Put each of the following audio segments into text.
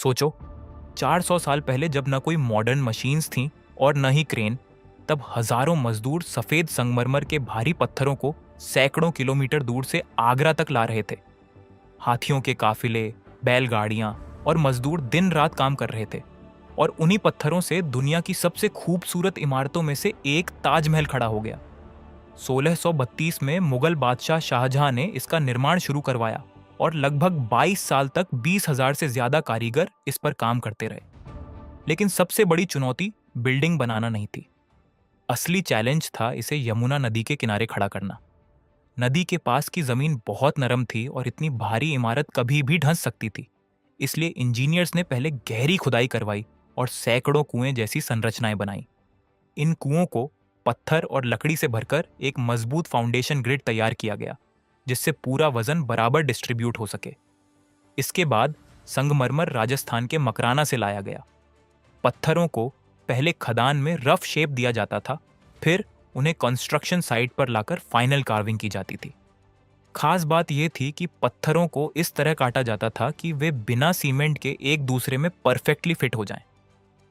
सोचो, 400 साल पहले जब न कोई मॉडर्न मशीन्स थीं और न ही क्रेन, तब हजारों मजदूर सफेद संगमरमर के भारी पत्थरों को सैकड़ों किलोमीटर दूर से आगरा तक ला रहे थे। हाथियों के काफिले, बैलगाड़ियां और मजदूर दिन रात काम कर रहे थे, और उन्हीं पत्थरों से दुनिया की सबसे खूबसूरत इमारतों में से एक ताजमहल खड़ा हो गया। 1632 में मुगल बादशाह शाहजहां ने इसका निर्माण शुरू करवाया और लगभग 22 साल तक 20,000 से ज्यादा कारीगर इस पर काम करते रहे। लेकिन सबसे बड़ी चुनौती बिल्डिंग बनाना नहीं थी। असली चैलेंज था इसे यमुना नदी के किनारे खड़ा करना। नदी के पास की जमीन बहुत नरम थी और इतनी भारी इमारत कभी भी धंस सकती थी। इसलिए इंजीनियर्स ने पहले गहरी खुदाई करवाई और सैकड़ों कुएं जैसी संरचनाएं बनाई। इन कुओं को पत्थर और लकड़ी से भरकर एक मजबूत फाउंडेशन ग्रिड तैयार किया गया, जिससे पूरा वजन बराबर डिस्ट्रीब्यूट हो सके। इसके बाद संगमरमर राजस्थान के मकराना से लाया गया। पत्थरों को पहले खदान में रफ शेप दिया जाता था, फिर उन्हें कंस्ट्रक्शन साइट पर लाकर फाइनल कार्विंग की जाती थी। खास बात यह थी कि पत्थरों को इस तरह काटा जाता था कि वे बिना सीमेंट के एक दूसरे में परफेक्टली फिट हो जाएं।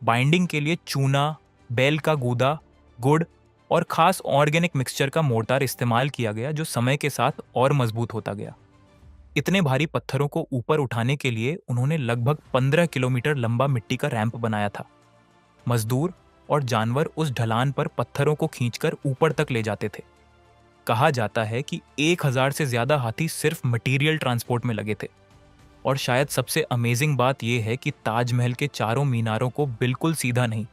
बाइंडिंग के लिए चूना, बैल का गूदा, गुड़ और खास ऑर्गेनिक मिक्सचर का मोर्टार इस्तेमाल किया गया, जो समय के साथ और मजबूत होता गया। इतने भारी पत्थरों को ऊपर उठाने के लिए उन्होंने लगभग 15 किलोमीटर लंबा मिट्टी का रैंप बनाया था। मजदूर और जानवर उस ढलान पर पत्थरों को खींचकर ऊपर तक ले जाते थे। कहा जाता है कि 1000 से ज्यादा हाथी सिर्फ मटेरियल ट्रांसपोर्ट में लगे थे। और शायद सबसे अमेजिंग बात यह है कि ताजमहल के चारों मीनारों को बिल्कुल सीधा नहीं,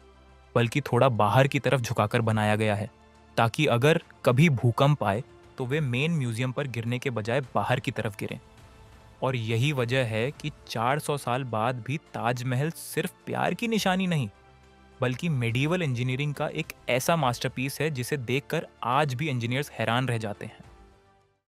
बल्कि थोड़ा बाहर की तरफ झुकाकर बनाया गया है, ताकि अगर कभी भूकंप आए तो वे मेन म्यूजियम पर गिरने के बजाय बाहर की तरफ गिरें। और यही वजह है कि 400 साल बाद भी ताजमहल सिर्फ प्यार की निशानी नहीं, बल्कि मेडिवल इंजीनियरिंग का एक ऐसा मास्टरपीस है जिसे देखकर आज भी इंजीनियर्स हैरान रह जाते हैं।